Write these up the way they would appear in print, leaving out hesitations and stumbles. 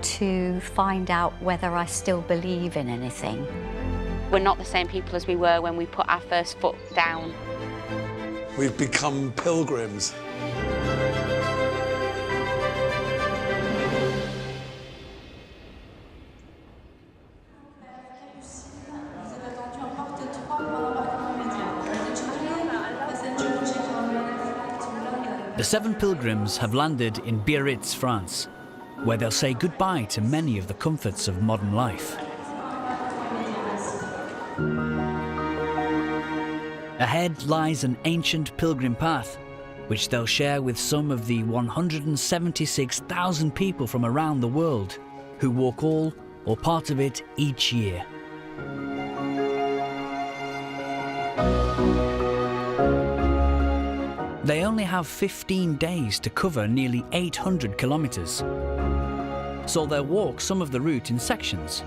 to find out whether I still believe in anything. We're not the same people as we were when we put our first foot down. We've become pilgrims. The 7 pilgrims have landed in Biarritz, France, where they'll say goodbye to many of the comforts of modern life. Ahead lies an ancient pilgrim path, which they'll share with some of the 176,000 people from around the world who walk all or part of it each year. They only have 15 days to cover nearly 800 kilometres, so they'll walk some of the route in sections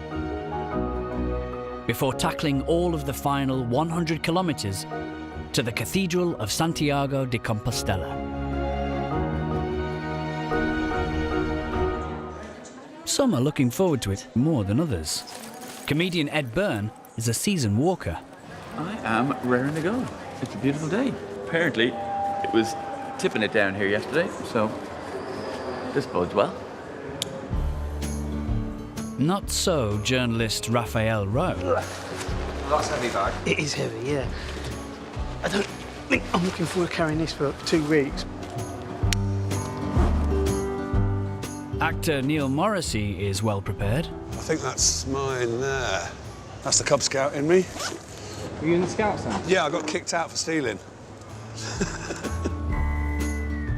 before tackling all of the final 100 kilometres to the Cathedral of Santiago de Compostela. Some are looking forward to it more than others. Comedian Ed Byrne is a seasoned walker. I am raring to go. It's a beautiful day. Apparently, it was tipping it down here yesterday, so this bodes well. Not so journalist Raphael Rowe. That's heavy bag. It is heavy, yeah. I don't think I'm looking forward to carrying this for 2 weeks. Actor Neil Morrissey is well prepared. I think that's mine there. That's the Cub Scout in me. Were you in the Scouts then? Yeah, I got kicked out for stealing.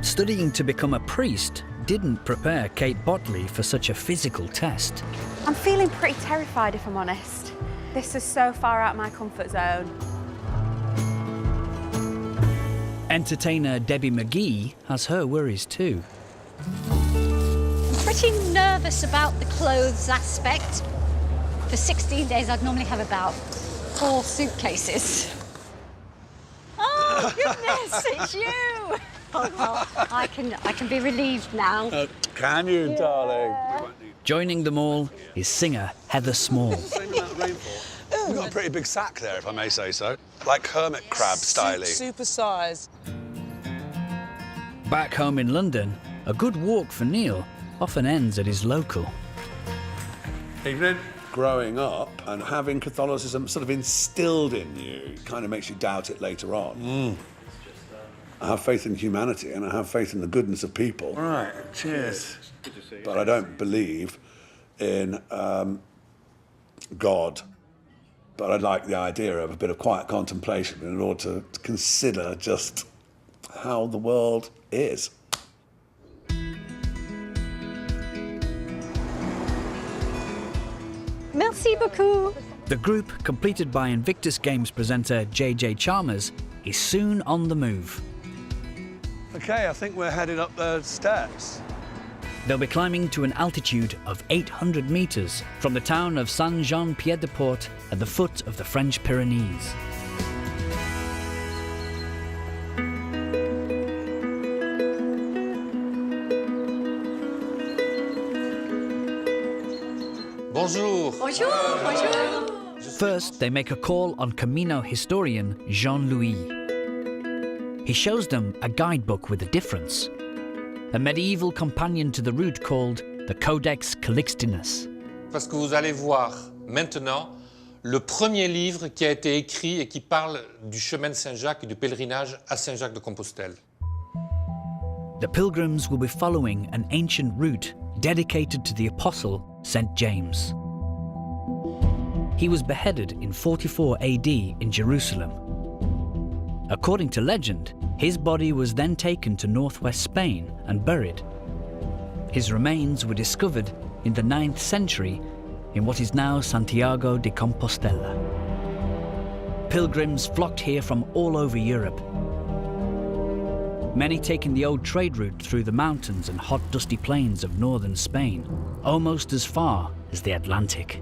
Studying to become a priest didn't prepare Kate Botley for such a physical test. I'm feeling pretty terrified, if I'm honest. This is so far out of my comfort zone. Entertainer Debbie McGee has her worries too. I'm pretty nervous about the clothes aspect. For 16 days, I'd normally have about 4 suitcases. Oh, goodness, it's you! Oh, well, I can be relieved now. Can you, Yeah. darling? Joining them all is singer Heather Small. Same amount of rainfall. You've got a pretty big sack there, if I may say so. Like hermit crab styling. Super size. Back home in London, a good walk for Neil often ends at his local. Evening. Growing up and having Catholicism sort of instilled in you kind of makes you doubt it later on. I have faith in humanity and I have faith in the goodness of people. All right, cheers. But I don't believe in God. But I like the idea of a bit of quiet contemplation in order to consider just how the world is. Merci beaucoup. The group, completed by Invictus Games presenter JJ Chalmers, is soon on the move. OK, I think we're headed up the steps. They'll be climbing to an altitude of 800 metres from the town of Saint-Jean-Pied-de-Port at the foot of the French Pyrenees. Bonjour. Bonjour, bonjour. First, they make a call on Camino historian Jean-Louis. He shows them a guidebook with a difference. A medieval companion to the route called the Codex Calixtinus. Parce que vous allez voir maintenant le premier livre qui a été écrit et qui parle du chemin de Saint-Jacques et du pèlerinage à Saint-Jacques-de-Compostelle. The pilgrims will be following an ancient route dedicated to the apostle St. James. He was beheaded in 44 AD in Jerusalem. According to legend, his body was then taken to northwest Spain and buried. His remains were discovered in the 9th century in what is now Santiago de Compostela. Pilgrims flocked here from all over Europe, many taking the old trade route through the mountains and hot, dusty plains of northern Spain, almost as far as the Atlantic.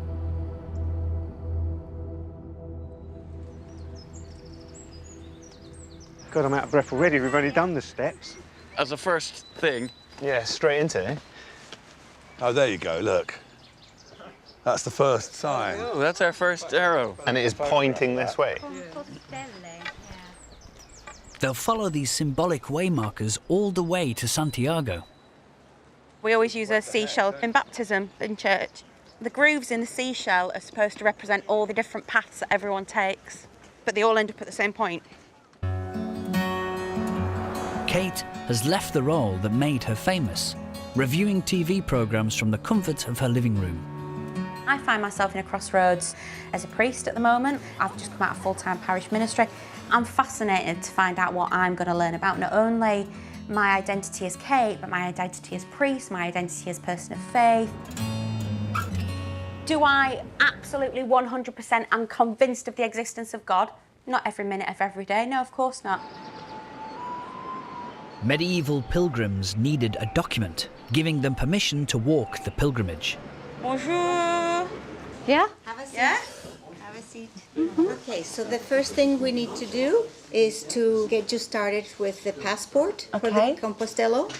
God, I'm out of breath already. We've only done the steps. As a first thing, Yeah, straight into it. Oh, there you go, look. That's the first sign. Oh, that's our first arrow. And it is pointing this way. They'll follow these symbolic waymarkers all the way to Santiago. We always use a seashell in baptism in church. The grooves in the seashell are supposed to represent all the different paths that everyone takes, but they all end up at the same point. Kate has left the role that made her famous, reviewing TV programmes from the comfort of her living room. I find myself in a crossroads as a priest at the moment. I've just come out of full-time parish ministry. I'm fascinated to find out what I'm going to learn about not only my identity as Kate, but my identity as priest, my identity as person of faith. Do I absolutely 100% am convinced of the existence of God? Not every minute of every day, no, of course not. Medieval pilgrims needed a document, giving them permission to walk the pilgrimage. Bonjour. Yeah? Have a seat. Yeah? Have a seat. Okay, so the first thing we need to do is to get you started with the passport for Okay. the Compostelo.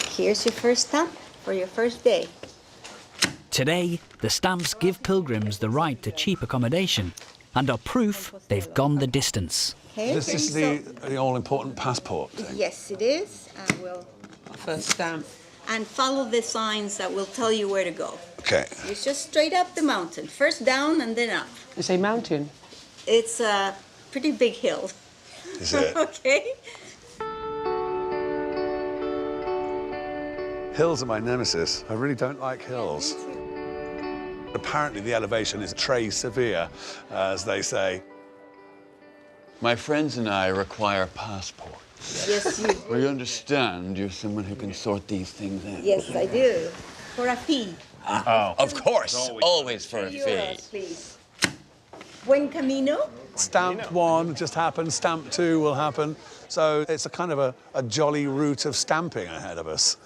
Here's your first stamp for your first day. Today, the stamps give pilgrims the right to cheap accommodation and are proof they've gone the distance. Okay. This is the all-important passport thing. Yes, it is. I will first stamp. And follow the signs that will tell you where to go. Okay. It's just straight up the mountain. First down and then up. It's a mountain. It's a pretty big hill. Is it? Okay. Hills are my nemesis. I really don't like hills. Apparently the elevation is très severe, as they say. My friends and I require passports. Yes, you do. We understand you're someone who can sort these things out. Yes, I do. For a fee. Of course, always for a fee. Euros, please. Buen camino. Stamp 1 just happened, stamp 2 will happen. So it's a kind of a jolly route of stamping ahead of us.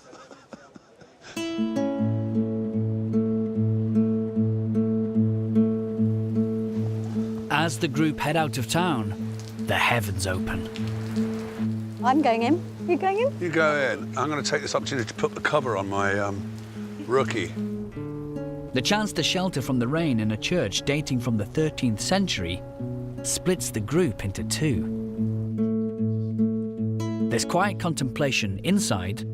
As the group head out of town, the heavens open. I'm going in. You going in? You go in. I'm going to take this opportunity to put the cover on my rookie. The chance to shelter from the rain in a church dating from the 13th century splits the group into two. There's quiet contemplation inside,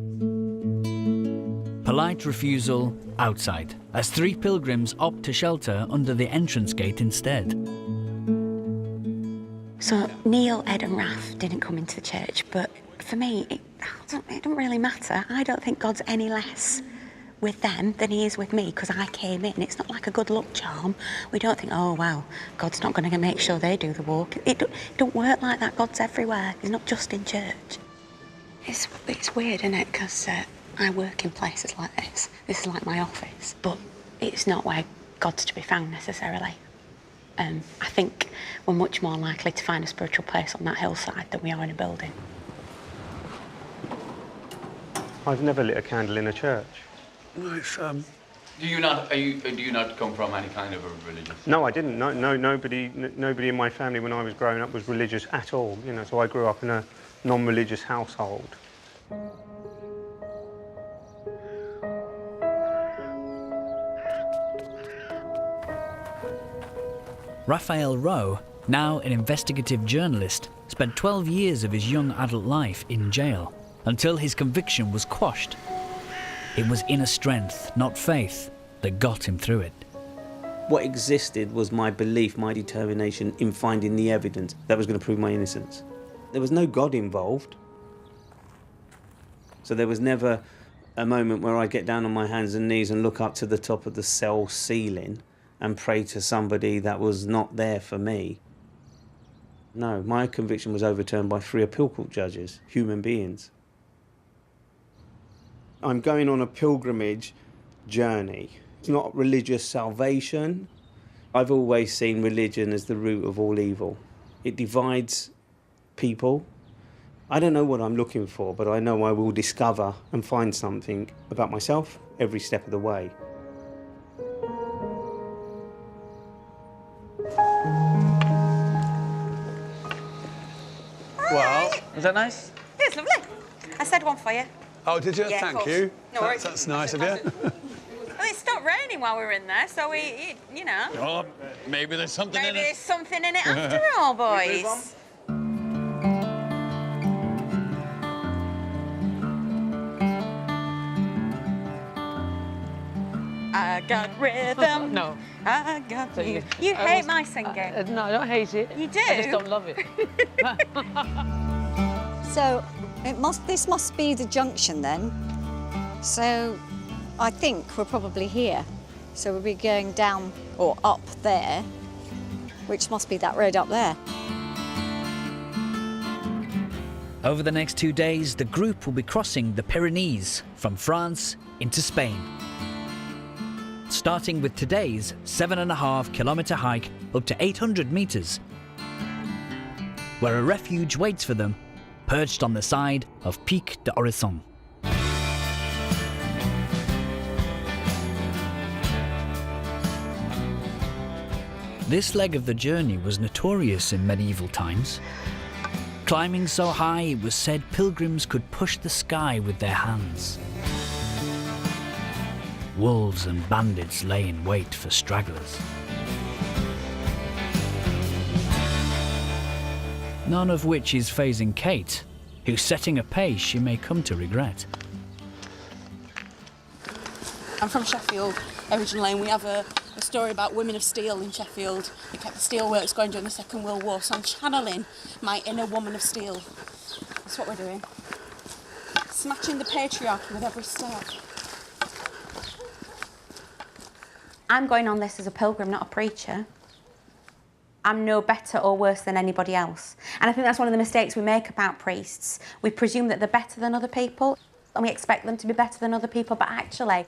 polite refusal outside, as 3 pilgrims opt to shelter under the entrance gate instead. So Neil, Ed and Raf didn't come into the church, but for me, it doesn't really matter. I don't think God's any less with them than he is with me because I came in. It's not like a good luck charm. We don't think, oh, well, God's not going to make sure they do the walk. It don't work like that. God's everywhere. He's not just in church. It's weird, isn't it? Because I work in places like this. This is like my office. But it's not where God's to be found necessarily. I think we're much more likely to find a spiritual place on that hillside than we are in a building. I've never lit a candle in a church. Well, it's, Do you not come from any kind of a religious? No, I didn't. Nobody in my family when I was growing up was religious at all. You know, so I grew up in a non-religious household. Raphael Rowe, now an investigative journalist, spent 12 years of his young adult life in jail until his conviction was quashed. It was inner strength, not faith, that got him through it. What existed was my belief, my determination in finding the evidence that was going to prove my innocence. There was no God involved. So there was never a moment where I get down on my hands and knees and look up to the top of the cell ceiling and pray to somebody that was not there for me. No, my conviction was overturned by 3 appeal court judges, human beings. I'm going on a pilgrimage journey. It's not religious salvation. I've always seen religion as the root of all evil. It divides people. I don't know what I'm looking for, but I know I will discover and find something about myself every step of the way. well. Was that nice? Yeah, it's lovely. I said one for you. Oh, did you? Yeah, of Thank course. you. No worries. That's nice of you. stopped raining while we were in there, so you know. Oh, maybe there's something Maybe in it. there's something in it after all, boys. I got rhythm. No. I got you. You hate my singing. No, I don't hate it. You do? I just don't love it. So this must be the junction then. So I think we're probably here. So we'll be going down or up there, which must be that road up there. Over the next 2 days, the group will be crossing the Pyrenees from France into Spain. Starting with today's 7.5-kilometre hike up to 800 metres, where a refuge waits for them, perched on the side of Pic d'Orisson. This leg of the journey was notorious in medieval times. Climbing so high, it was said pilgrims could push the sky with their hands. Wolves and bandits lay in wait for stragglers. None of which is fazing Kate, who's setting a pace she may come to regret. I'm from Sheffield originally, and we have a story about women of steel in Sheffield who kept the steelworks going during the Second World War, so I'm channeling my inner woman of steel. That's what we're doing. Smashing the patriarchy with every step. I'm going on this as a pilgrim, not a preacher. I'm no better or worse than anybody else. And I think that's one of the mistakes we make about priests. We presume that they're better than other people, and we expect them to be better than other people, but actually,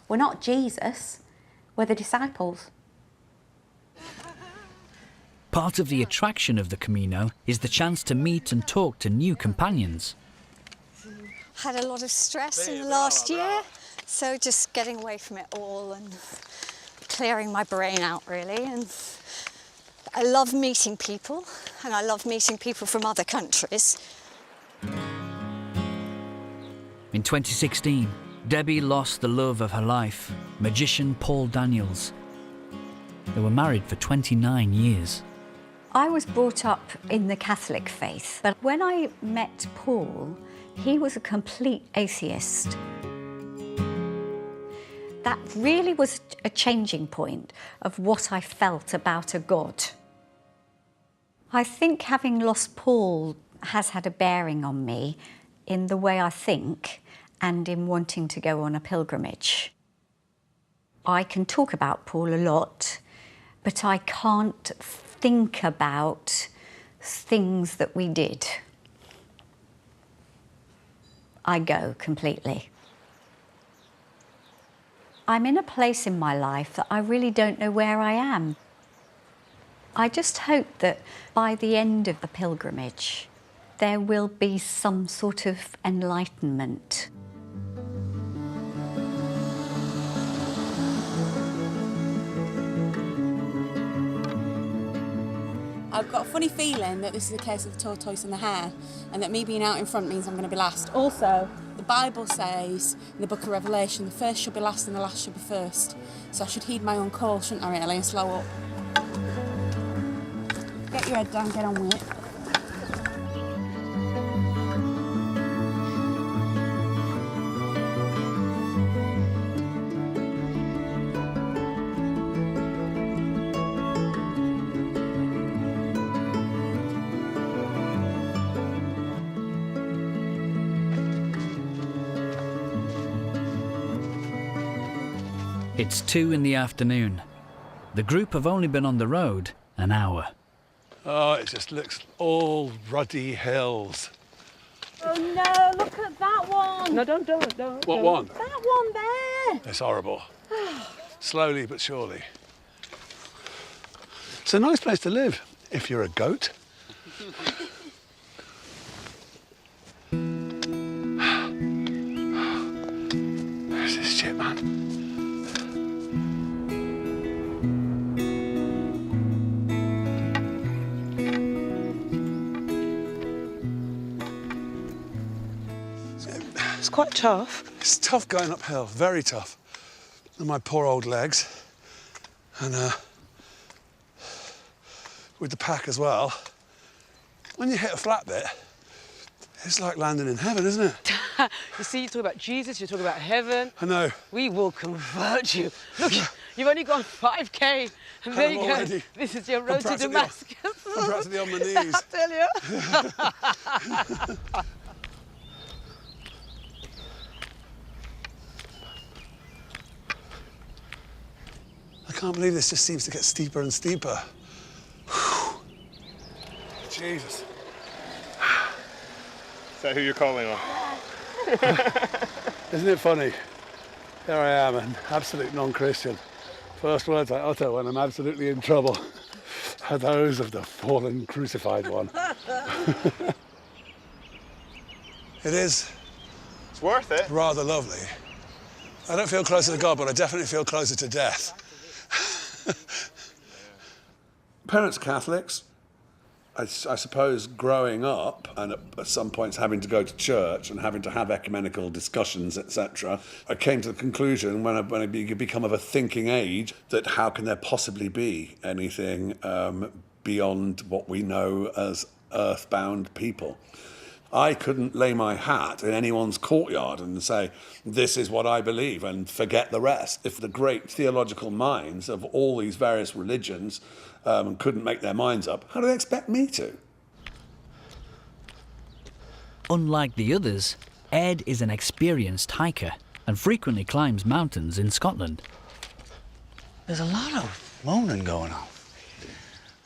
we're not Jesus, we're the disciples. Part of the attraction of the Camino is the chance to meet and talk to new companions. Had a lot of stress in the last year, so just getting away from it all and clearing my brain out, really. And I love meeting people, and I love meeting people from other countries. In 2016, Debbie lost the love of her life, magician Paul Daniels. They were married for 29 years. I was brought up in the Catholic faith, but when I met Paul, he was a complete atheist. That really was a changing point of what I felt about a God. I think having lost Paul has had a bearing on me in the way I think and in wanting to go on a pilgrimage. I can talk about Paul a lot, but I can't think about things that we did. I go completely. I'm in a place in my life that I really don't know where I am. I just hope that by the end of the pilgrimage, there will be some sort of enlightenment. I've got a funny feeling that this is a case of the tortoise and the hare, and that me being out in front means I'm going to be last. Also, the Bible says in the book of Revelation, the first shall be last and the last shall be first. So I should heed my own call, shouldn't I, really, and slow up. Get your head down, get on with it. It's 2 in the afternoon. The group have only been on the road an hour. Oh, it just looks all ruddy hills. Oh no, look at that one. No, don't. What one? That one there. It's horrible. Slowly but surely. It's a nice place to live if you're a goat. Where's this shit, man? It's quite tough. It's tough going uphill, very tough. And my poor old legs. And with the pack as well. When you hit a flat bit, it's like landing in heaven, isn't it? You see, you talk about Jesus, you talk about heaven. I know. We will convert you. Look, you've only gone 5K, and there you go. Already, This is your road to Damascus. I'm practically on my knees. I tell you. I can't believe this just seems to get steeper and steeper. Whew. Jesus. Is that who you're calling on? Isn't it funny? Here I am, an absolute non-Christian. First words I utter when I'm absolutely in trouble are those of the fallen crucified one. It is. It's worth it. Rather lovely. I don't feel closer to God, but I definitely feel closer to death. Parents are Catholics. I suppose growing up and at some points having to go to church and having to have ecumenical discussions, etc., I came to the conclusion when I become of a thinking age that how can there possibly be anything beyond what we know as earthbound people? I couldn't lay my hat in anyone's courtyard and say, this is what I believe, and forget the rest. If the great theological minds of all these various religions couldn't make their minds up, how do they expect me to? Unlike the others, Ed is an experienced hiker and frequently climbs mountains in Scotland. There's a lot of moaning going on.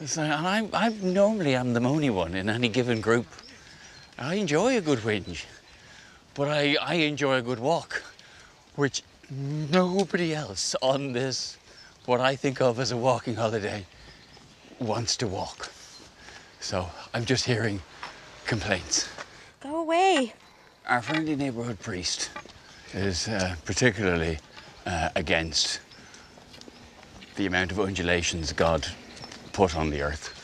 It's like, and I normally am the moany one in any given group. I enjoy a good whinge, but I enjoy a good walk, which nobody else on this, what I think of as a walking holiday, wants to walk. So I'm just hearing complaints. Go away. Our friendly neighbourhood priest is particularly against the amount of undulations God put on the earth.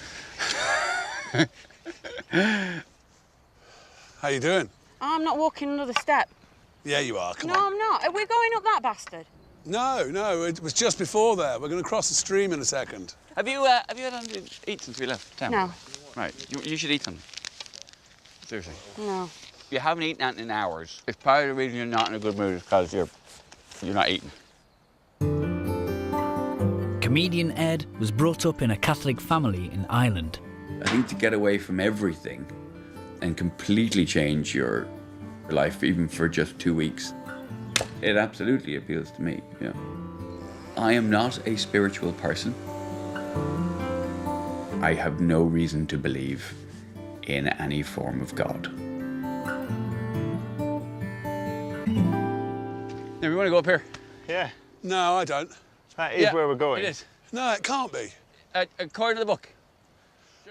How you doing? I'm not walking another step. Yeah, you are. Come on. No, I'm not. Are we going up that bastard? No, it was just before there. We're going to cross the stream in a second. Have you had anything to eat since we left town? No. Right, you should eat something. Seriously. No. You haven't eaten that in hours. It's part of the reason you're not in a good mood is because you're not eating. Comedian Ed was brought up in a Catholic family in Ireland. I think to get away from everything and completely change your life, even for just 2 weeks, it absolutely appeals to me, yeah. I am not a spiritual person. I have no reason to believe in any form of God. Now, we want to go up here. Yeah. No, I don't. That is where we're going. It is. No, it can't be. According to the book.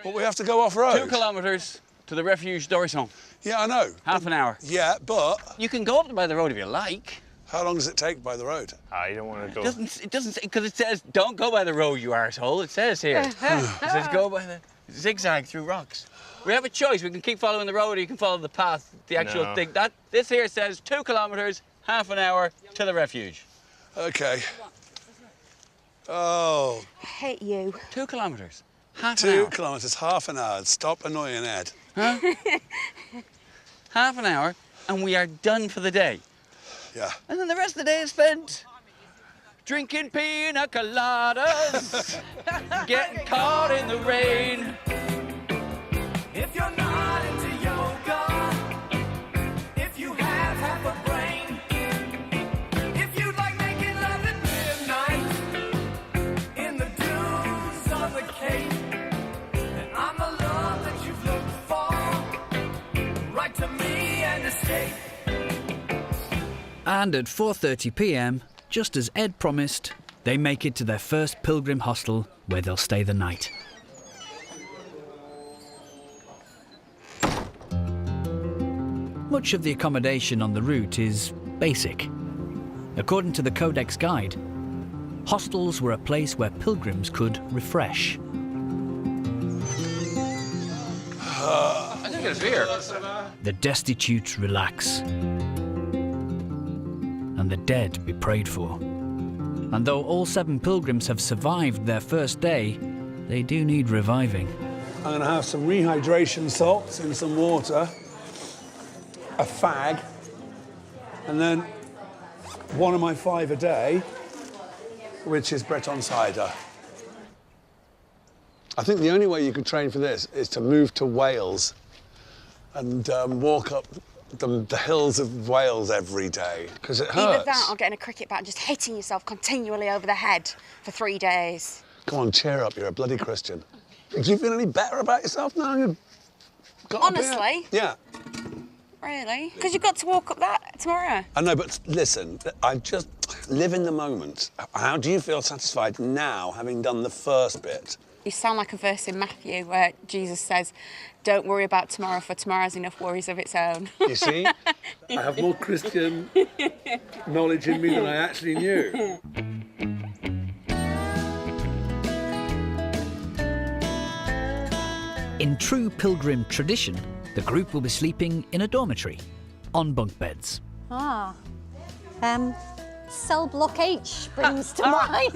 But we have to go off-road. 2 kilometres to the refuge d'Orisson. Yeah, I know. Half an hour. Yeah, but... You can go up by the road if you like. How long does it take by the road? You don't want to go. It doesn't, because it says, don't go by the road, you arsehole. It says here. It says, go by the zigzag through rocks. We have a choice. We can keep following the road or you can follow the path, the actual thing. This here says 2 kilometres, half an hour to the refuge. OK. Oh. I hate you. 2 kilometres, half an hour. 2 kilometres, half an hour. Stop annoying Ed. Huh? Half an hour, and we are done for the day. Yeah. And then the rest of the day is spent drinking pina coladas, getting caught in the rain. If you're not into yoga, if you have half a brain, if you like making love at midnight in the dunes of the Cape, then I'm the love that you've looked for. Write to me and escape. And at 4:30 p.m, just as Ed promised, they make it to their first pilgrim hostel where they'll stay the night. Much of the accommodation on the route is basic. According to the Codex Guide, hostels were a place where pilgrims could refresh. I think it's here. The destitute relax. And the dead be prayed for. And though all 7 pilgrims have survived their first day, they do need reviving. I'm going to have some rehydration salts in some water, a fag, and then one of my 5 a day, which is Breton cider. I think the only way you can train for this is to move to Wales and walk up the hills of Wales every day, because it hurts. Either that or getting a cricket bat and just hitting yourself continually over the head for 3 days. Come on, cheer up, you're a bloody Christian. Do you feel any better about yourself now you've got up here? Honestly? Yeah. Really? Because you've got to walk up that tomorrow. I know, but listen, I just live in the moment. How do you feel satisfied now, having done the first bit? You sound like a verse in Matthew where Jesus says, don't worry about tomorrow, for tomorrow has enough worries of its own. You see? I have more Christian knowledge in me than I actually knew. In true pilgrim tradition, the group will be sleeping in a dormitory, on bunk beds. Cell block H springs to mind.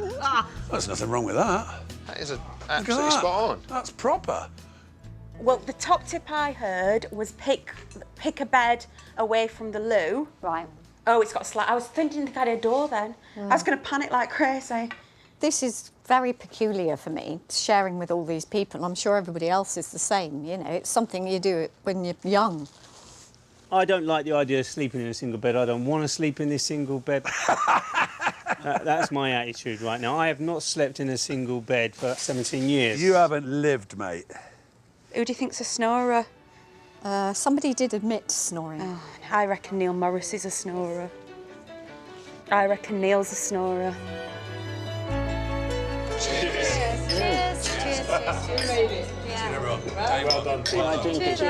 There's nothing wrong with that. That is absolutely spot on. That's proper. Well, the top tip I heard was pick a bed away from the loo. Right. Oh, it's got a slat. I was thinking they had a door then. I was going to panic like crazy. This is very peculiar for me, sharing with all these people. I'm sure everybody else is the same, you know. It's something you do when you're young. I don't like the idea of sleeping in a single bed. I don't want to sleep in this single bed. That's my attitude right now. I have not slept in a single bed for 17 years. You haven't lived, mate. Who do you think's a snorer? Somebody did admit snoring. Oh, I reckon Neil Morris is a snorer. I reckon Neil's a snorer. Cheers. Cheers. Cheers. Cheers. Everyone. Well done. Cheers.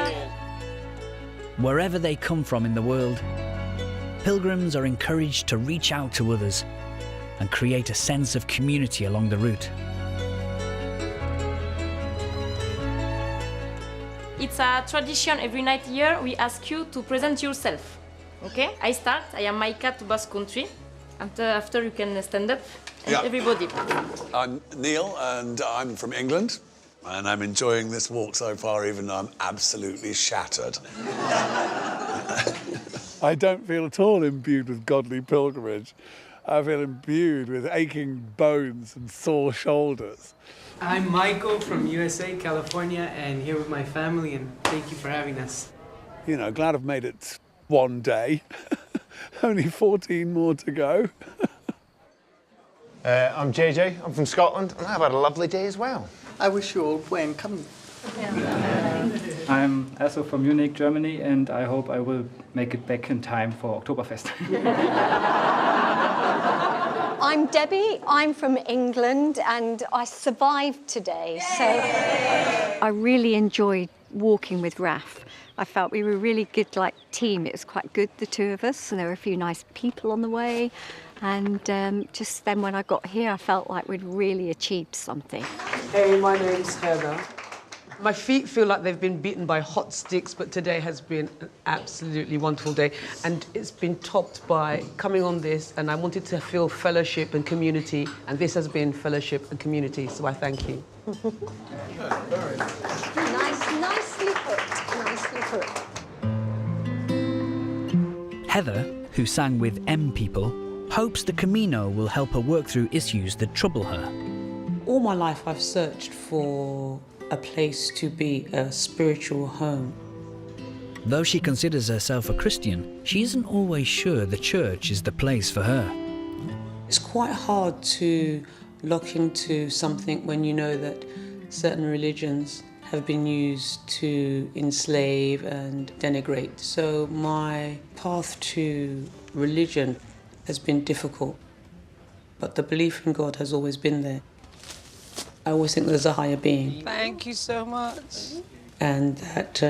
Wherever they come from in the world, pilgrims are encouraged to reach out to others and create a sense of community along the route. It's a tradition every night here. We ask you to present yourself. Okay? I start. I am Maika to Basque Country. And after you can stand up. And everybody. I'm Neil, and I'm from England. And I'm enjoying this walk so far, even though I'm absolutely shattered. I don't feel at all imbued with godly pilgrimage. I feel imbued with aching bones and sore shoulders. I'm Michael from USA, California, and here with my family, and thank you for having us. You know, glad I've made it one day. Only 14 more to go. I'm JJ, I'm from Scotland, and I've had a lovely day as well. I wish you all welcome. I'm also from Munich, Germany, and I hope I will make it back in time for Oktoberfest. I'm Debbie, I'm from England, and I survived today, so I really enjoyed walking with Raf. I felt we were a really good team. It was quite good, the two of us, and there were a few nice people on the way. And just then when I got here, I felt like we'd really achieved something. Hey, my name's Heather. My feet feel like they've been beaten by hot sticks, but today has been an absolutely wonderful day. And it's been topped by coming on this, and I wanted to feel fellowship and community, and this has been fellowship and community, so I thank you. Nicely put, nicely put. Heather, who sang with M People, hopes the Camino will help her work through issues that trouble her. All my life I've searched for a place to be a spiritual home. Though she considers herself a Christian, she isn't always sure the church is the place for her. It's quite hard to lock into something when you know that certain religions have been used to enslave and denigrate. So my path to religion has been difficult, but the belief in God has always been there. I always think there's a higher being. Thank you so much. And that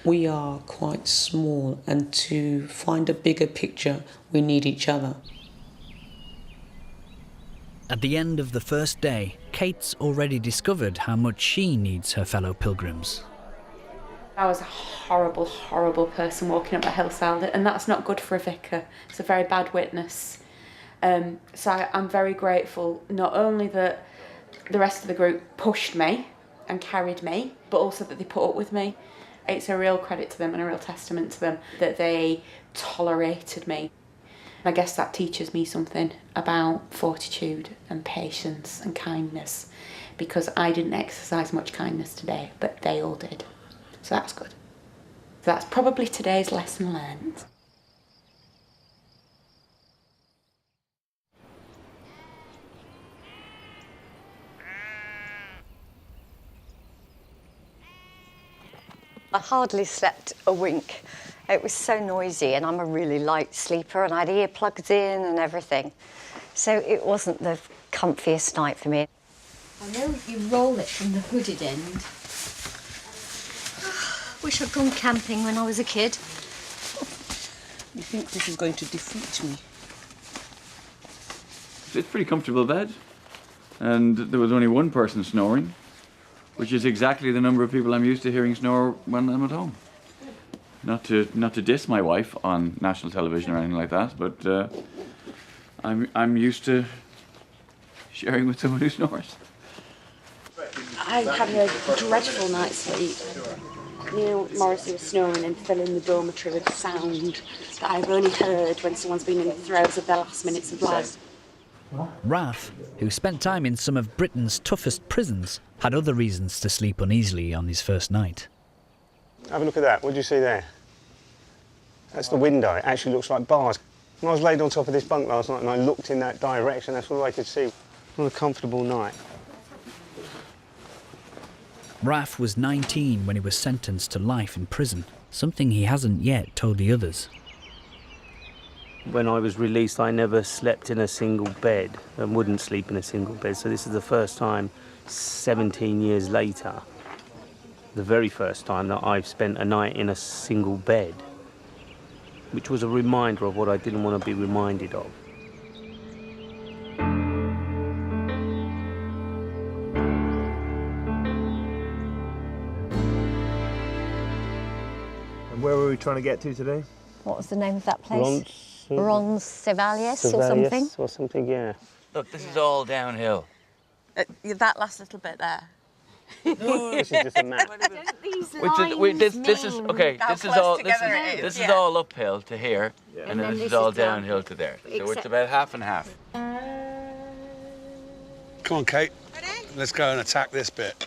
we are quite small, and to find a bigger picture, we need each other. At the end of the first day, Kate's already discovered how much she needs her fellow pilgrims. I was a horrible, horrible person walking up that hillside, and that's not good for a vicar. It's a very bad witness. So I'm very grateful not only that the rest of the group pushed me and carried me, but also that they put up with me. It's a real credit to them and a real testament to them that they tolerated me. I guess that teaches me something about fortitude and patience and kindness, because I didn't exercise much kindness today, but they all did. So that's good. So that's probably today's lesson learned. I hardly slept a wink. It was so noisy, and I'm a really light sleeper, and I had earplugs in and everything. So it wasn't the comfiest night for me. I know you roll it from the hooded end. Wish I'd gone camping when I was a kid. You think this is going to defeat me? It's a pretty comfortable bed. And there was only one person snoring, which is exactly the number of people I'm used to hearing snore when I'm at home. Not to diss my wife on national television or anything like that, but I'm used to sharing with someone who snores. I had a dreadful night's sleep. Neil Morrissey was snoring and filling the dormitory with sound that I've only heard when someone's been in the throes of their last minutes of life. Raf, who spent time in some of Britain's toughest prisons, had other reasons to sleep uneasily on his first night. Have a look at that. What do you see there? That's the window. It actually looks like bars. When I was laid on top of this bunk last night and I looked in that direction, that's all I could see. What a comfortable night. Raf was 19 when he was sentenced to life in prison, something he hasn't yet told the others. When I was released, I never slept in a single bed and wouldn't sleep in a single bed. So this is the first time, 17 years later, the very first time that I've spent a night in a single bed, which was a reminder of what I didn't want to be reminded of. And where were we trying to get to today? What was the name of that place? Roncesvalles or something? Or something, yeah. Look, this is all downhill. That last little bit there. This is just a map. This is okay. This is all uphill to here, and then this is all downhill to there. So it's about half and half. Come on, Kate. Let's go and attack this bit.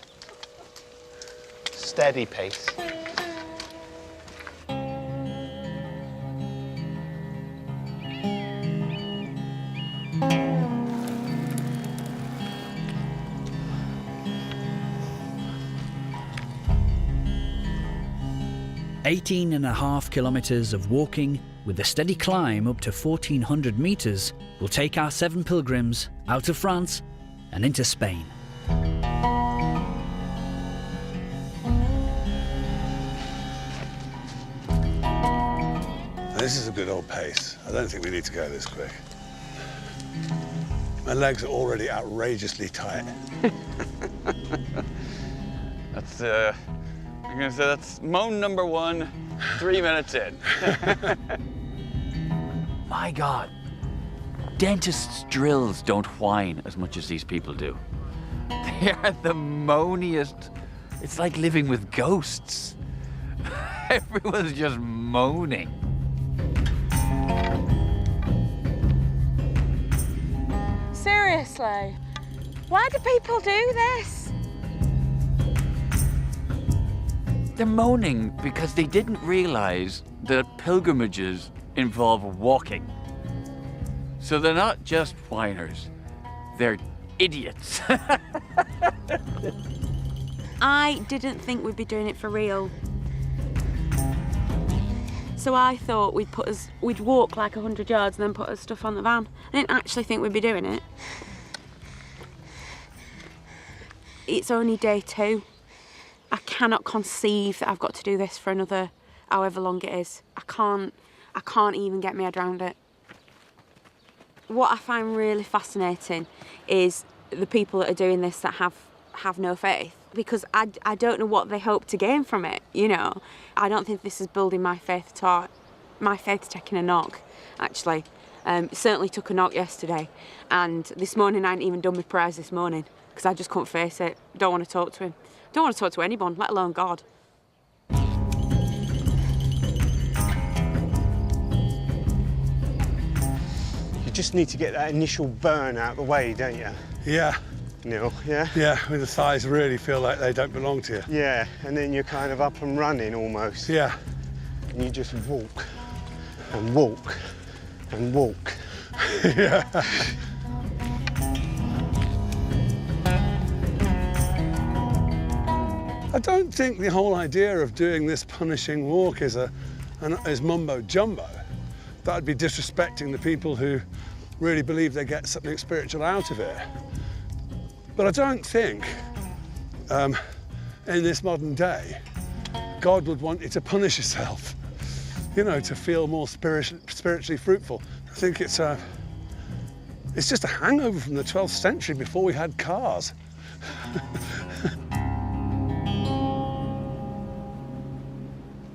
Steady pace. .5 kilometres of walking with a steady climb up to 1,400 metres will take our 7 pilgrims out of France and into Spain. This is a good old pace. I don't think we need to go this quick. My legs are already outrageously tight. That's I'm gonna say that's moan number 1, 3 minutes in. My God, dentists' drills don't whine as much as these people do. They are the moaniest. It's like living with ghosts. Everyone's just moaning. Seriously, why do people do this? They're moaning because they didn't realize that pilgrimages involve walking. So they're not just whiners, they're idiots. I didn't think we'd be doing it for real. So I thought we'd walk like 100 yards and then put our stuff on the van. I didn't actually think we'd be doing it. It's only day 2. I cannot conceive that I've got to do this for another however long it is. I can't even get my head around it. What I find really fascinating is the people that are doing this that have no faith, because I don't know what they hope to gain from it, you know. I don't think this is building my faith at all. My faith's taking a knock, actually. It certainly took a knock yesterday, and this morning I hadn't even done my prayers this morning because I just couldn't face it. Don't want to talk to him. Don't want to talk to anyone, let alone God. You just need to get that initial burn out of the way, don't you? Yeah. Neil, yeah? Yeah, when the thighs really feel like they don't belong to you. Yeah, and then you're kind of up and running almost. Yeah. And you just walk and walk and walk. Yeah. I don't think the whole idea of doing this punishing walk is mumbo jumbo. That would be disrespecting the people who really believe they get something spiritual out of it. But I don't think, in this modern day, God would want you to punish yourself, you know, to feel more spiritually fruitful. I think it's just a hangover from the 12th century before we had cars.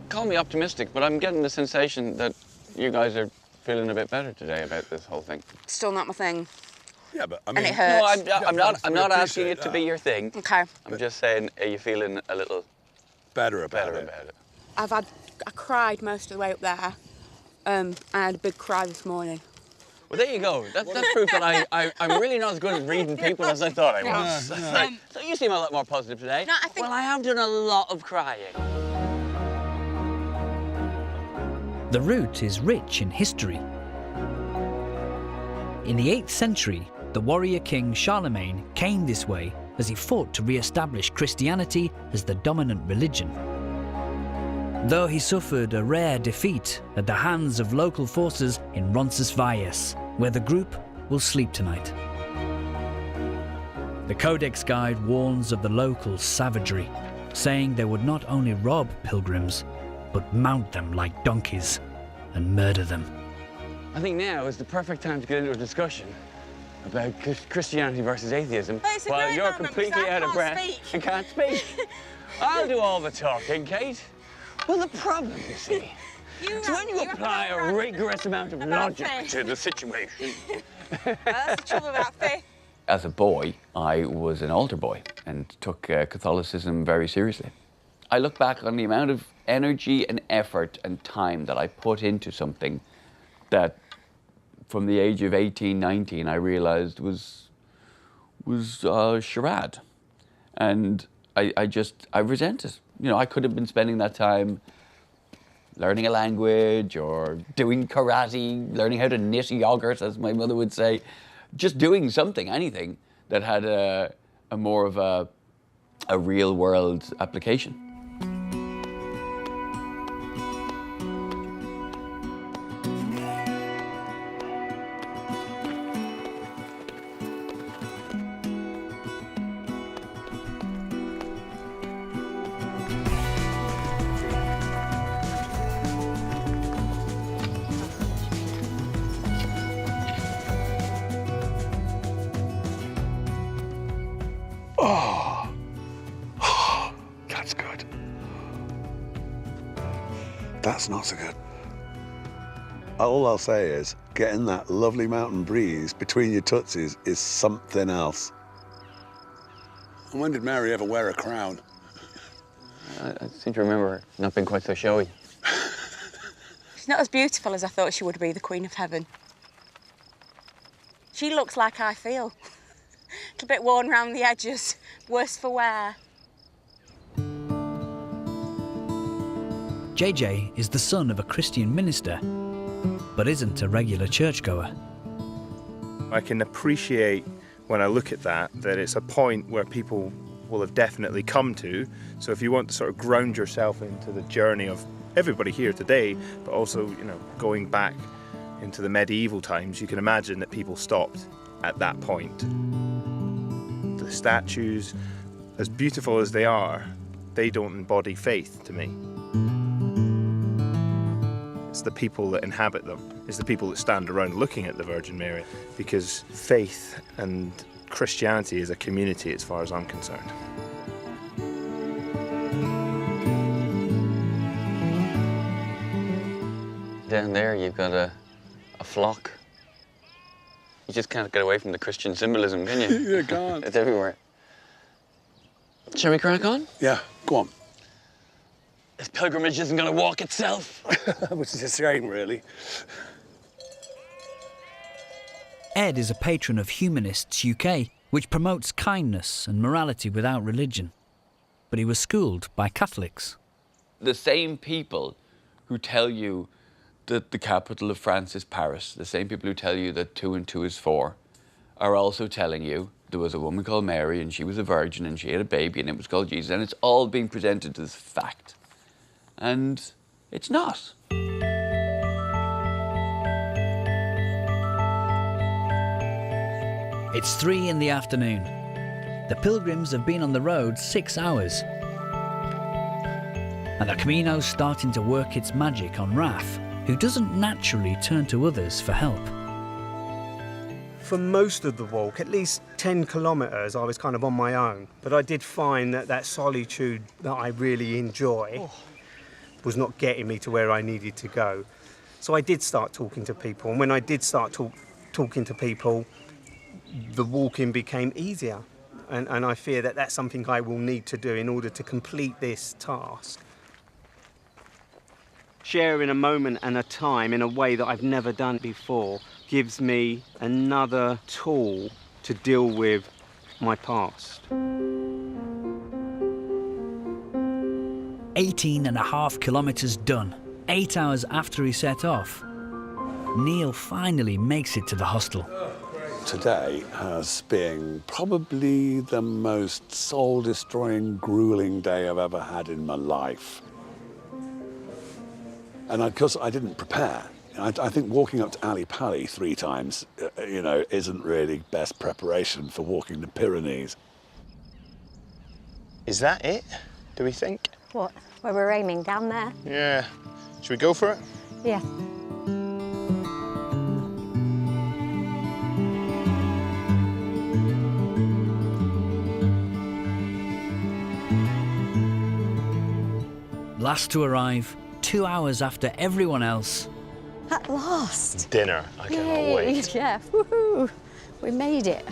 Call me optimistic, but I'm getting the sensation that you guys are feeling a bit better today about this whole thing. Still not my thing. Yeah, but I mean... And it hurts. No, I'm not asking it to be your thing. Okay. I'm just saying, are you feeling a little... better about it? I cried most of the way up there. I had a big cry this morning. Well, there you go. That's proof that I'm really not as good at reading people as I thought I was. No. So you seem a lot more positive today. No, I think... Well, I have done a lot of crying. The route is rich in history. In the 8th century, the warrior king Charlemagne came this way as he fought to re-establish Christianity as the dominant religion. Though he suffered a rare defeat at the hands of local forces in Roncesvalles, where the group will sleep tonight. The Codex Guide warns of the local savagery, saying they would not only rob pilgrims, but mount them like donkeys and murder them. I think now is the perfect time to get into a discussion about Christianity versus atheism. While you're completely out of breath and can't speak. I'll do all the talking, Kate. Well, the problem, you see, is when you apply a rigorous amount of logic to the situation. That's the trouble about faith. As a boy, I was an altar boy and took Catholicism very seriously. I look back on the amount of energy and effort and time that I put into something that from the age of 18, 19, I realized was charade. And I resent it. You know, I could have been spending that time learning a language or doing karate, learning how to knit yogurt, as my mother would say. Just doing something, anything that had a more of a real world application. That's good. That's not so good. All I'll say is, getting that lovely mountain breeze between your tootsies is something else. And when did Mary ever wear a crown? I seem to remember her not being quite so showy. She's not as beautiful as I thought she would be, the Queen of Heaven. She looks like I feel. A little bit worn round the edges, worse for wear. JJ is the son of a Christian minister, but isn't a regular churchgoer. I can appreciate when I look at that it's a point where people will have definitely come to. So if you want to sort of ground yourself into the journey of everybody here today, but also, you know, going back into the medieval times, you can imagine that people stopped at that point. The statues, as beautiful as they are, they don't embody faith to me. It's the people that inhabit them. It's the people that stand around looking at the Virgin Mary, because faith and Christianity is a community as far as I'm concerned. Down there you've got a flock You just can't get away from the Christian symbolism, can you? You can't. It's everywhere. Shall we crack on? Yeah, go on. This pilgrimage isn't going to walk itself. Which is a shame, really. Ed is a patron of Humanists UK, which promotes kindness and morality without religion. But he was schooled by Catholics. The same people who tell you that the capital of France is Paris, the same people who tell you that 2 and 2 is 4, are also telling you there was a woman called Mary and she was a virgin and she had a baby and it was called Jesus, and it's all being presented as fact. And it's not. It's 3 in the afternoon. The pilgrims have been on the road 6 hours. And the Camino's starting to work its magic on Raf, who doesn't naturally turn to others for help. For most of the walk, at least 10 kilometres, I was kind of on my own. But I did find that solitude that I really enjoy was not getting me to where I needed to go. So I did start talking to people. And when I did start talking to people, the walking became easier. And I fear that that's something I will need to do in order to complete this task. Sharing a moment and a time in a way that I've never done before gives me another tool to deal with my past. 18.5 kilometres done, 8 hours after he set off. Neil finally makes it to the hostel. Today has been probably the most soul-destroying, grueling day I've ever had in my life. And because I didn't prepare, I think walking up to Ali Pali 3 times, isn't really best preparation for walking the Pyrenees. Is that it, do we think? What? Where we're aiming, down there? Yeah. Should we go for it? Yeah. Last to arrive, 2 hours after everyone else. At last. Dinner. I cannot Yay. wait. Yeah, woohoo. We made it.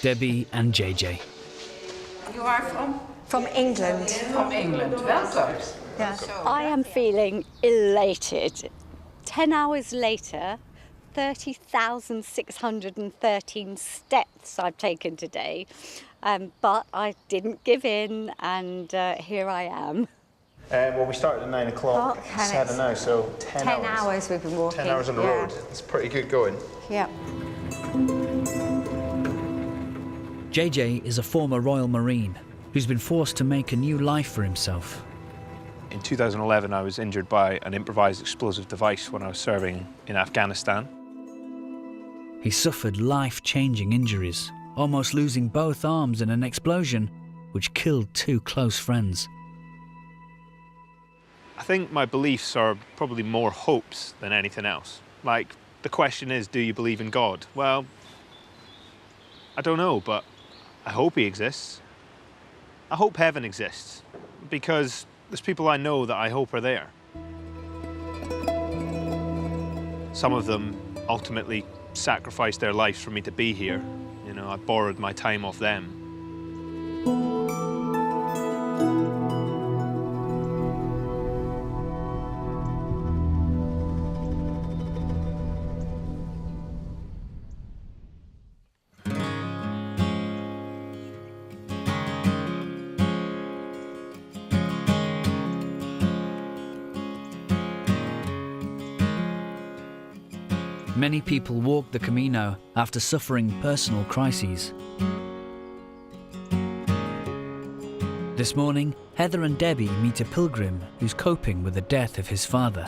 Debbie and JJ. You are from? From England. From England. Welcome. Yeah. I am feeling elated. 10 hours later, 30,613 steps I've taken today. But I didn't give in, and here I am. Well, we started at 9 o'clock. Okay. 7 now, so 10 hours. 10 hours we've been walking. 10 hours on the road. It's pretty good going. Yeah. JJ is a former Royal Marine who's been forced to make a new life for himself. In 2011, I was injured by an improvised explosive device when I was serving in Afghanistan. He suffered life-changing injuries, almost losing both arms in an explosion which killed 2 close friends. I think my beliefs are probably more hopes than anything else. Like, the question is, do you believe in God? Well, I don't know, but I hope he exists. I hope heaven exists, because there's people I know that I hope are there. Some of them ultimately sacrificed their lives for me to be here. I borrowed my time off them. Many people walk the Camino after suffering personal crises. This morning, Heather and Debbie meet a pilgrim who's coping with the death of his father.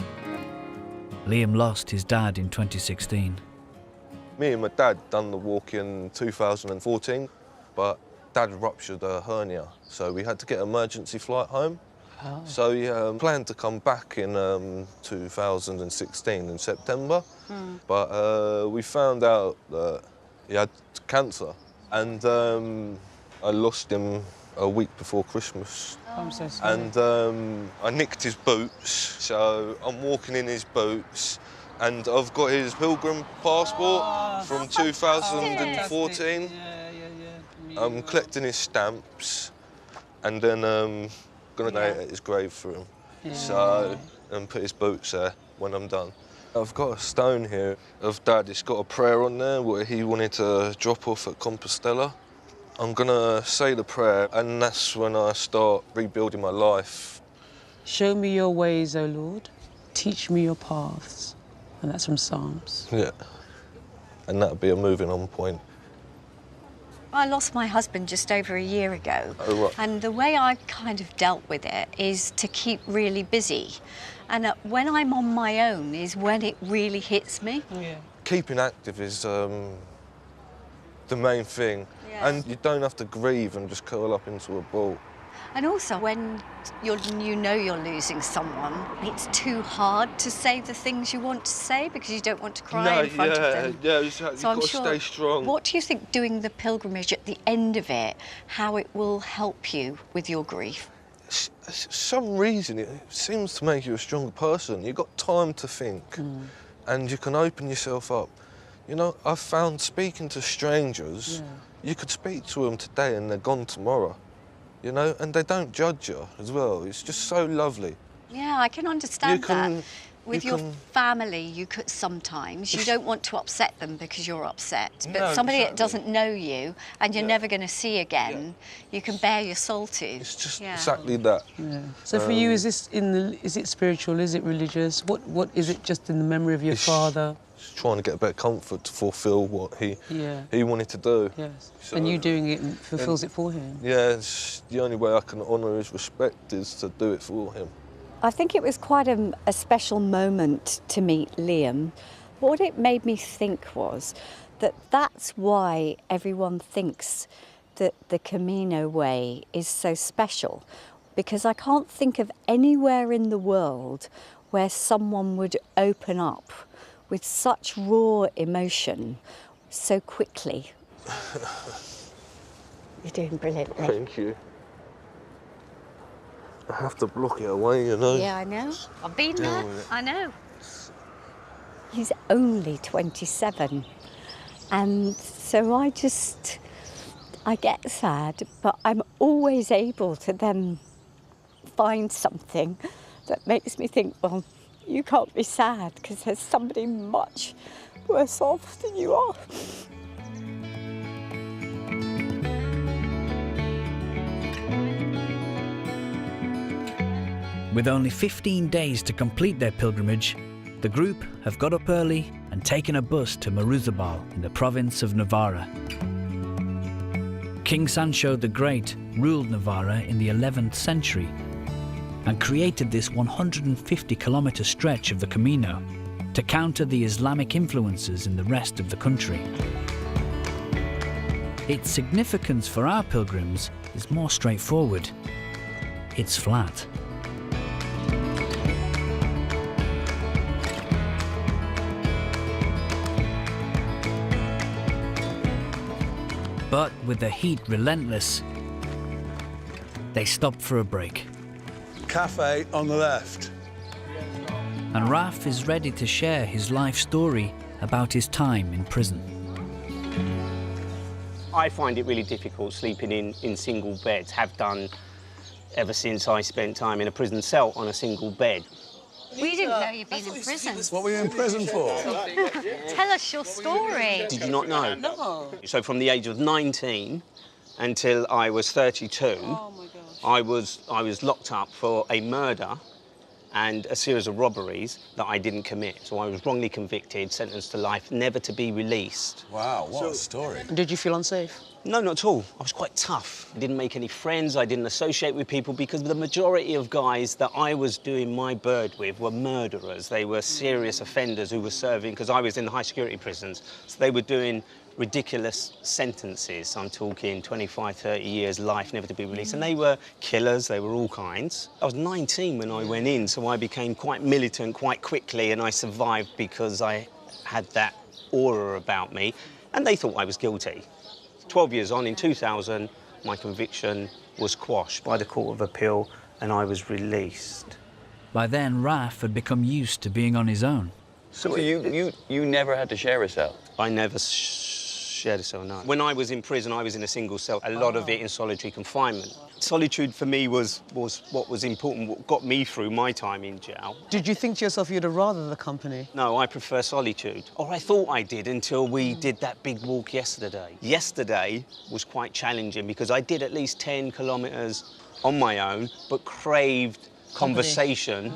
Liam lost his dad in 2016. Me and my dad done the walk in 2014, but Dad ruptured a hernia, so we had to get an emergency flight home. Oh. So he planned to come back in 2016 in September, but we found out that he had cancer, and I lost him a week before Christmas. Oh, I'm so sorry. And I nicked his boots, so I'm walking in his boots, and I've got his pilgrim passport. from 2014. I'm collecting his stamps, and then gonna donate his grave for him. So, and put his boots there when I'm done. I've got a stone here of Dad. It's got a prayer on there where he wanted to drop off at Compostela. I'm gonna say the prayer, and that's when I start rebuilding my life. Show me your ways, O Lord. Teach me your paths. And that's from Psalms. Yeah. And that'd be a moving on point. I lost my husband just over a year ago. Oh, right. And the way I kind of dealt with it is to keep really busy. And when I'm on my own is when it really hits me. Yeah. Keeping active is the main thing. Yeah. And you don't have to grieve and just curl up into a ball. And also, when you know you're losing someone, it's too hard to say the things you want to say because you don't want to cry in front of them. Yeah, exactly. So You've got to stay strong. What do you think doing the pilgrimage at the end of it, how it will help you with your grief? For some reason, it seems to make you a stronger person. You've got time to think, and you can open yourself up. You know, I've found speaking to strangers, you could speak to them today and they're gone tomorrow. You know, and they don't judge you as well. It's just so lovely. Yeah, I can understand that. With you your can- family, you could sometimes, you don't want to upset them because you're upset. But No, somebody that exactly. doesn't know you and you're never going to see again, you can bare your soul to. It's just exactly that. Yeah. So for you, is it spiritual? Is it religious? What is it? Just in the memory of your father? Just trying to get a bit of comfort to fulfil what he Yeah. wanted to do. Yes. So- And you doing it fulfills it for him. Yeah, it's the only way I can honour his respect is to do it for him. I think it was quite a special moment to meet Liam. What it made me think was that that's why everyone thinks that the Camino way is so special, because I can't think of anywhere in the world where someone would open up with such raw emotion so quickly. You're doing brilliantly. Thank you. I have to block it away, you know. Yeah, I know. I've been Deal there. with it. I know. He's only 27. And so I get sad, but I'm always able to then find something that makes me think, well, you can't be sad because there's somebody much worse off than you are. With only 15 days to complete their pilgrimage, the group have got up early and taken a bus to Maruzabal in the province of Navarra. King Sancho the Great ruled Navarra in the 11th century and created this 150-kilometre stretch of the Camino to counter the Islamic influences in the rest of the country. Its significance for our pilgrims is more straightforward. It's flat. But with the heat relentless, they stopped for a break. Cafe on the left. And Raf is ready to share his life story about his time in prison. I find it really difficult sleeping in single beds, have done ever since I spent time in a prison cell on a single bed. We didn't know you'd been in prison. What were you in prison for? Tell us your story. Did you not know? No. So from the age of 19 until I was 32, I was locked up for a murder and a series of robberies that I didn't commit. So I was wrongly convicted, sentenced to life, never to be released. Wow, what a story. Did you feel unsafe? No, not at all. I was quite tough. I didn't make any friends, I didn't associate with people because the majority of guys that I was doing my bird with were murderers. They were serious offenders who were serving, because I was in the high security prisons, so they were doing ridiculous sentences. I'm talking 25, 30 years, life, never to be released. And they were killers, they were all kinds. I was 19 when I went in, so I became quite militant quite quickly, and I survived because I had that aura about me, and they thought I was guilty. 12 years on, in 2000, my conviction was quashed by the Court of Appeal and I was released. By then, Raf had become used to being on his own. So you never had to share a cell? I never shared a cell, no. When I was in prison, I was in a single cell, a lot of it in solitary confinement. Solitude for me was what was important, what got me through my time in jail. Did you think to yourself you'd have rather the company? No, I prefer solitude. Or I thought I did until we did that big walk yesterday. Yesterday was quite challenging because I did at least 10 kilometres on my own, but craved conversation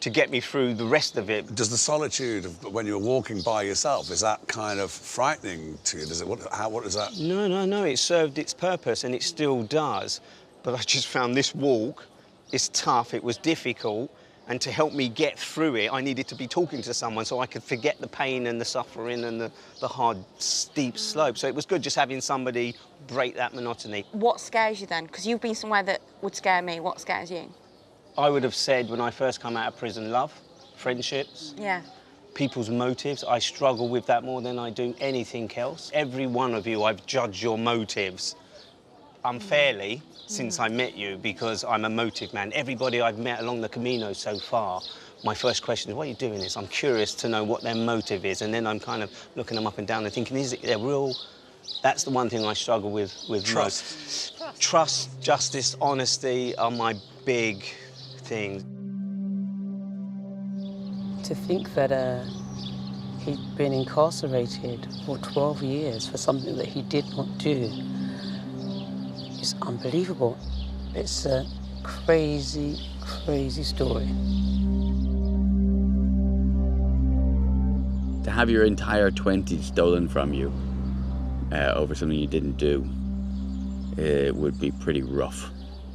to get me through the rest of it. Does the solitude of when you're walking by yourself, is that kind of frightening to you? Does it, what is that? No, it served its purpose and it still does. But I just found this walk is tough, it was difficult, and to help me get through it, I needed to be talking to someone so I could forget the pain and the suffering and the hard, steep slope. So it was good just having somebody break that monotony. What scares you then? Because you've been somewhere that would scare me. What scares you? I would have said when I first come out of prison, love, friendships, Yeah. people's motives. I struggle with that more than I do anything else. Every one of you, I've judged your motives unfairly since I met you because I'm a motive man. Everybody I've met along the Camino so far, my first question is, why are you doing this? I'm curious to know what their motive is, and then I'm kind of looking them up and down and thinking, is it their real... That's the one thing I struggle with Trust. most. Trust, justice, honesty are my big things. To think that he'd been incarcerated for 12 years for something that he did not do is unbelievable. It's a crazy, crazy story. To have your entire 20s stolen from you over something you didn't do, it would be pretty rough.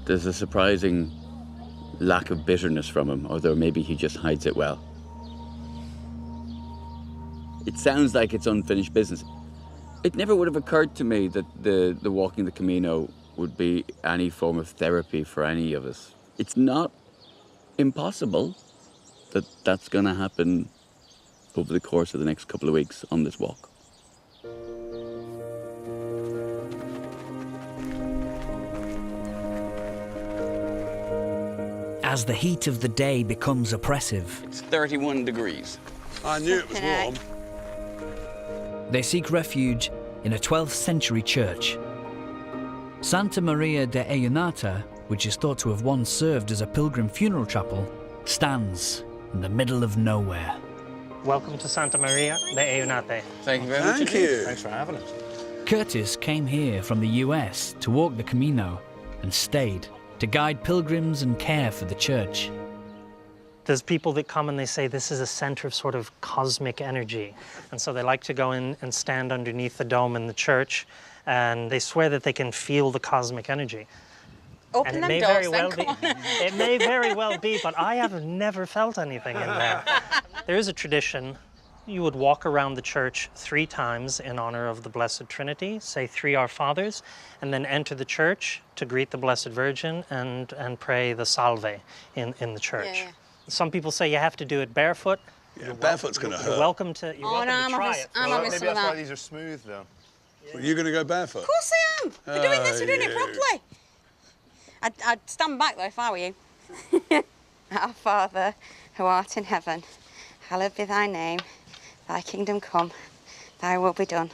There's a surprising lack of bitterness from him, although maybe he just hides it well. It sounds like it's unfinished business. It never would have occurred to me that the walking the Camino would be any form of therapy for any of us. It's not impossible that that's going to happen over the course of the next couple of weeks on this walk. As the heat of the day becomes oppressive, It's 31 degrees. I knew it was warm. they seek refuge in a 12th century church. Santa Maria de Eunata, which is thought to have once served as a pilgrim funeral chapel, stands in the middle of nowhere. Welcome to Santa Maria de Eunate. Thank you very much. Thank you. Thanks for having us. Curtis came here from the US to walk the Camino and stayed to guide pilgrims and care for the church. There's people that come and they say this is a center of sort of cosmic energy. And so they like to go in and stand underneath the dome in the church, and they swear that they can feel the cosmic energy. Open And them it may doors very then, well come be. on. It may very well be, but I have never felt anything in there. There is a tradition. You would walk around the church 3 times in honor of the Blessed Trinity, say 3 Our Fathers, and then enter the church to greet the Blessed Virgin and pray the Salve in the church. Yeah, yeah. Some people say you have to do it barefoot. Yeah, barefoot's going to hurt. You're welcome to, you're welcome to try it. I'm having Maybe some of that's why that. these are smooth, though. Are you going to go barefoot? Of course I am. They're doing this, they're doing it you. properly. I'd stand back though if I were you. Our Father, who art in heaven, hallowed be thy name. Thy kingdom come, thy will be done.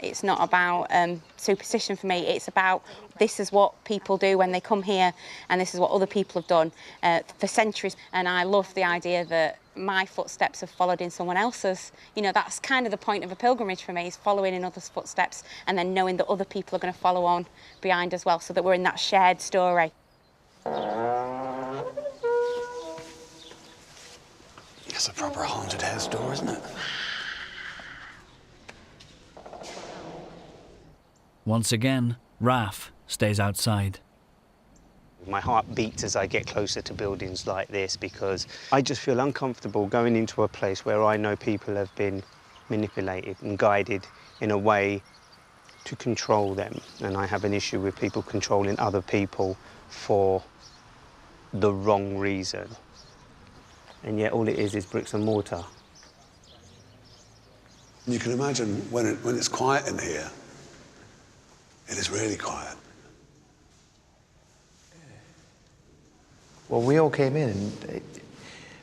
It's not about superstition for me, it's about this is what people do when they come here and this is what other people have done for centuries. And I love the idea that my footsteps have followed in someone else's. You know, that's kind of the point of a pilgrimage for me, is following in others' footsteps and then knowing that other people are going to follow on behind as well, so that we're in that shared story. It's a proper haunted house door, isn't it? Once again, Raf stays outside. My heart beats as I get closer to buildings like this because I just feel uncomfortable going into a place where I know people have been manipulated and guided in a way to control them. And I have an issue with people controlling other people for the wrong reason. And yet all it is bricks and mortar. You can imagine when it's quiet in here, it is really quiet. Well, we all came in and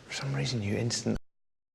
for some reason you instantly